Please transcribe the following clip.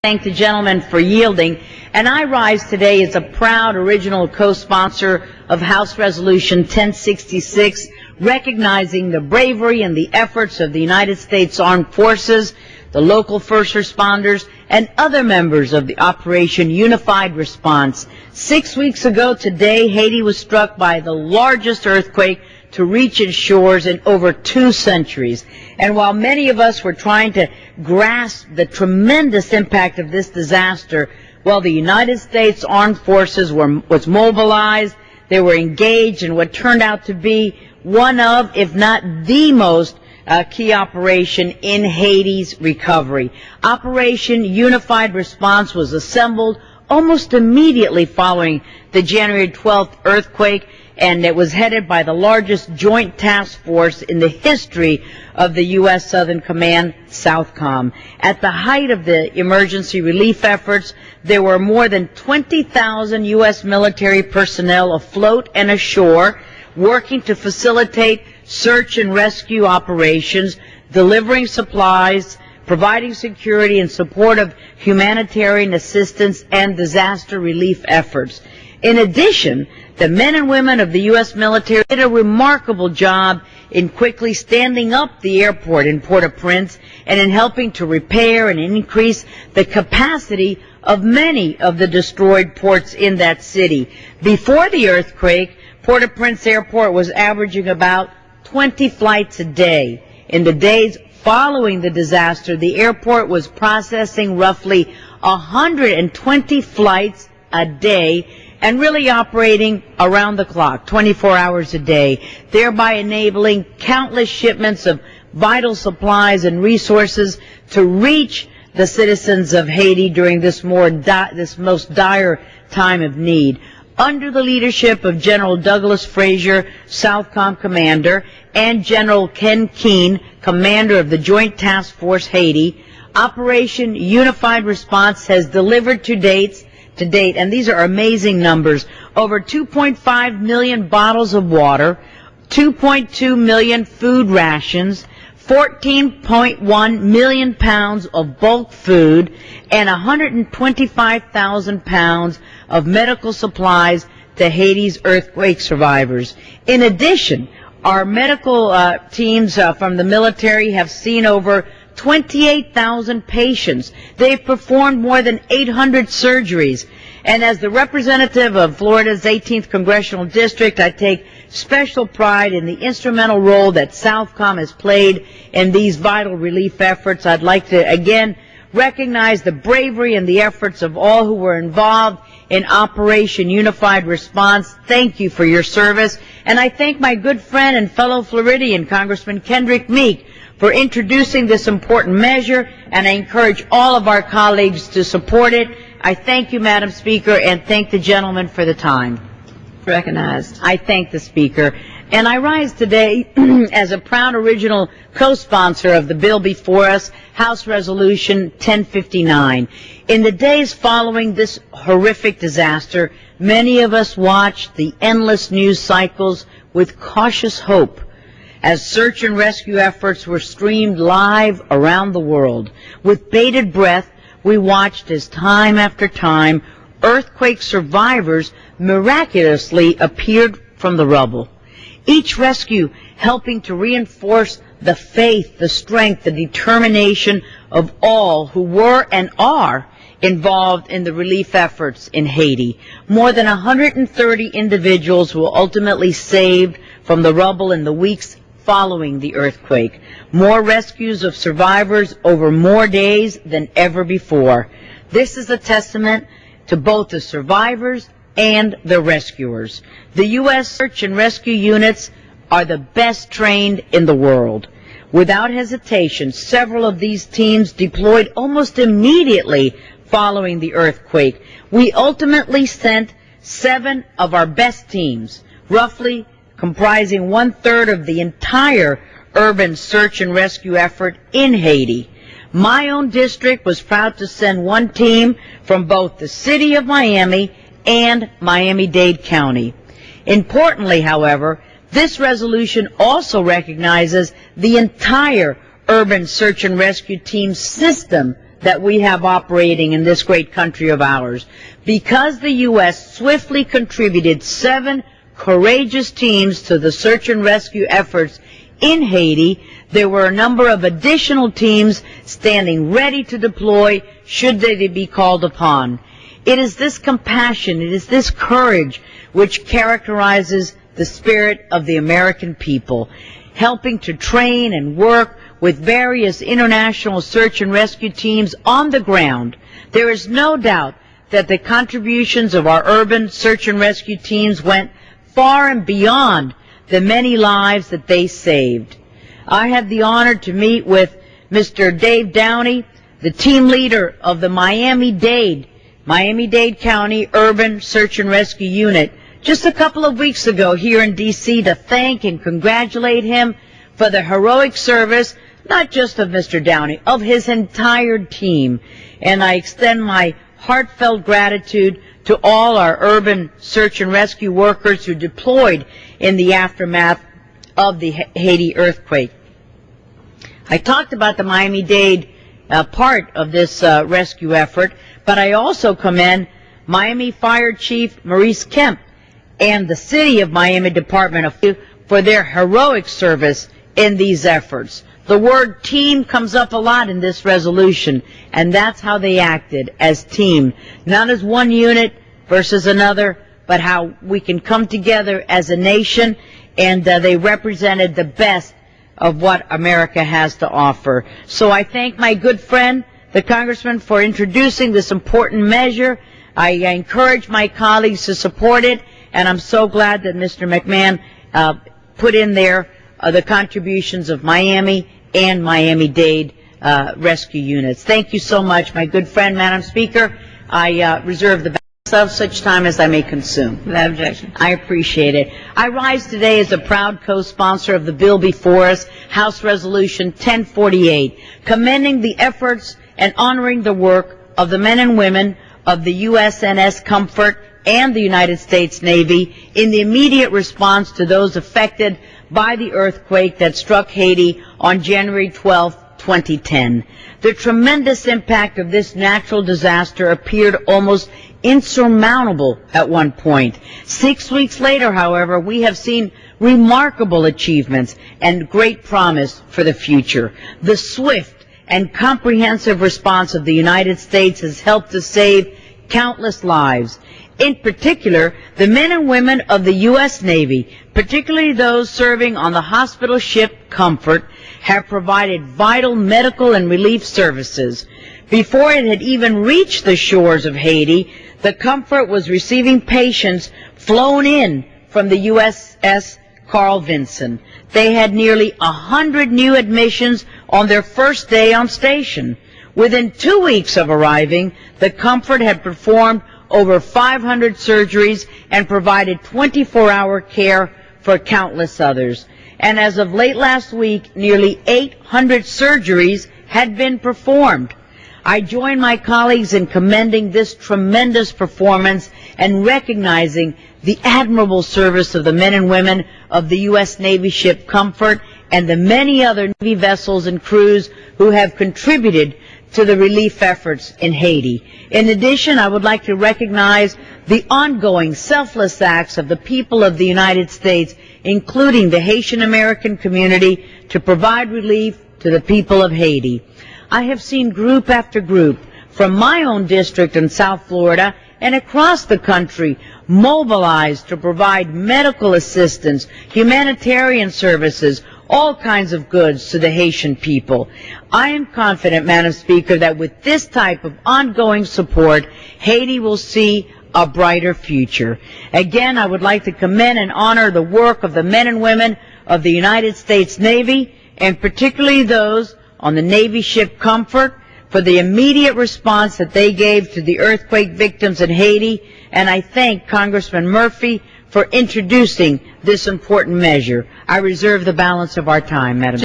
Thank the gentleman for yielding. And I rise today as a proud original co-sponsor of House Resolution 1066, recognizing the bravery and the efforts of the United States Armed Forces, the local first responders, and other members of the Operation Unified Response. 6 weeks ago today, Haiti was struck by the largest earthquake to reach its shores in over 2 centuries. And while many of us were trying to grasp the tremendous impact of this disaster, well, the United States Armed Forces was mobilized. They were engaged in what turned out to be one of, if not the most, key operation in Haiti's recovery. Operation Unified Response was assembled almost immediately following the January 12th earthquake, and it was headed by the largest joint task force in the history of the U.S. Southern Command, SOUTHCOM. At the height of the emergency relief efforts, there were more than 20,000 U.S. military personnel afloat and ashore, working to facilitate search and rescue operations, delivering supplies, providing security in support of humanitarian assistance and disaster relief efforts. In addition, the men and women of the U.S. military did a remarkable job in quickly standing up the airport in Port-au-Prince and in helping to repair and increase the capacity of many of the destroyed ports in that city. Before the earthquake, Port-au-Prince Airport was averaging about 20 flights a day. In the days following the disaster, the airport was processing roughly 120 flights a day and really operating around the clock, 24 hours a day, thereby enabling countless shipments of vital supplies and resources to reach the citizens of Haiti during this most dire time of need. Under the leadership of General Douglas Frazier, SOUTHCOM commander, and General Ken Keane, commander of the Joint Task Force Haiti, Operation Unified Response has delivered to date, and these are amazing numbers, over 2.5 million bottles of water, 2.2 million food rations, 14.1 million pounds of bulk food, and 125,000 pounds of medical supplies to Haiti's earthquake survivors. In addition, our medical teams from the military have seen over 28,000 patients. They've performed more than 800 surgeries. And as the representative of Florida's 18th Congressional District, I take special pride in the instrumental role that SOUTHCOM has played in these vital relief efforts. I'd like to again recognize the bravery and the efforts of all who were involved in Operation Unified Response. Thank you for your service. And I thank my good friend and fellow Floridian, Congressman Kendrick Meek, for introducing this important measure, and I encourage all of our colleagues to support it. I thank you, Madam Speaker, and thank the gentleman for the time. Recognized. I thank the Speaker. And I rise today as a proud original co-sponsor of the bill before us, House Resolution 1059. In the days following this horrific disaster, many of us watched the endless news cycles with cautious hope as search and rescue efforts were streamed live around the world. With bated breath, we watched as time after time, earthquake survivors miraculously appeared from the rubble. Each rescue helping to reinforce the faith, the strength, the determination of all who were and are involved in the relief efforts in Haiti. More than 130 individuals were ultimately saved from the rubble in the weeks following the earthquake. More rescues of survivors over more days than ever before. This is a testament to both the survivors and the rescuers. The U.S. search and rescue units are the best trained in the world. Without hesitation, several of these teams deployed almost immediately following the earthquake. We ultimately sent 7 of our best teams, roughly comprising 1/3 of the entire urban search and rescue effort in Haiti. My own district was proud to send 1 team from both the city of Miami and Miami-Dade County. Importantly, however, this resolution also recognizes the entire urban search and rescue team system that we have operating in this great country of ours. Because the U.S. swiftly contributed 7 courageous teams to the search and rescue efforts in Haiti, there were a number of additional teams standing ready to deploy should they be called upon. It is this compassion, it is this courage which characterizes the spirit of the American people, helping to train and work with various international search and rescue teams on the ground. There is no doubt that the contributions of our urban search and rescue teams went far and beyond the many lives that they saved. I had the honor to meet with Mr. Dave Downey, the team leader of the Miami-Dade County Urban Search and Rescue Unit, just a couple of weeks ago here in D.C. to thank and congratulate him for the heroic service, not just of Mr. Downey, of his entire team. And I extend my heartfelt gratitude to all our urban search and rescue workers who deployed in the aftermath of the Haiti earthquake. I talked about the Miami-Dade part of this rescue effort, but I also commend Miami Fire Chief Maurice Kemp and the City of Miami Department of Fire for their heroic service in these efforts. The word team comes up a lot in this resolution, and that's how they acted, as team, not as one unit versus another, but how we can come together as a nation, and they represented the best of what America has to offer. So I thank my good friend, the Congressman, for introducing this important measure. I encourage my colleagues to support it, and I'm so glad that Mr. McMahon put in there the contributions of Miami and Miami-Dade rescue units. Thank you so much, my good friend, Madam Speaker. I reserve the balance of such time as I may consume. Without objection. I appreciate it. I rise today as a proud co-sponsor of the bill before us, House Resolution 1048, commending the efforts and honoring the work of the men and women of the USNS Comfort and the United States Navy in the immediate response to those affected by the earthquake that struck Haiti on January 12, 2010. The tremendous impact of this natural disaster appeared almost insurmountable at one point. 6 weeks later, however, we have seen remarkable achievements and great promise for the future. The swift and comprehensive response of the United States has helped to save countless lives. In particular, the men and women of the U.S. Navy, particularly those serving on the hospital ship Comfort, have provided vital medical and relief services. Before it had even reached the shores of Haiti, the Comfort was receiving patients flown in from the USS Carl Vinson. They had nearly 100 new admissions on their first day on station. Within 2 weeks of arriving, the Comfort had performed over 500 surgeries and provided 24-hour care for countless others. And as of late last week, nearly 800 surgeries had been performed. I join my colleagues in commending this tremendous performance and recognizing the admirable service of the men and women of the U.S. Navy ship Comfort and the many other Navy vessels and crews who have contributed to the relief efforts in Haiti. In addition, I would like to recognize the ongoing selfless acts of the people of the United States, including the Haitian American community, to provide relief to the people of Haiti. I have seen group after group from my own district in South Florida and across the country mobilized to provide medical assistance, humanitarian services, all kinds of goods to the Haitian people. I am confident, Madam Speaker, that with this type of ongoing support, Haiti will see a brighter future. Again, I would like to commend and honor the work of the men and women of the United States Navy, and particularly those on the Navy ship Comfort, for the immediate response that they gave to the earthquake victims in Haiti, and I thank Congressman Murphy for introducing this important measure. I reserve the balance of our time, Madam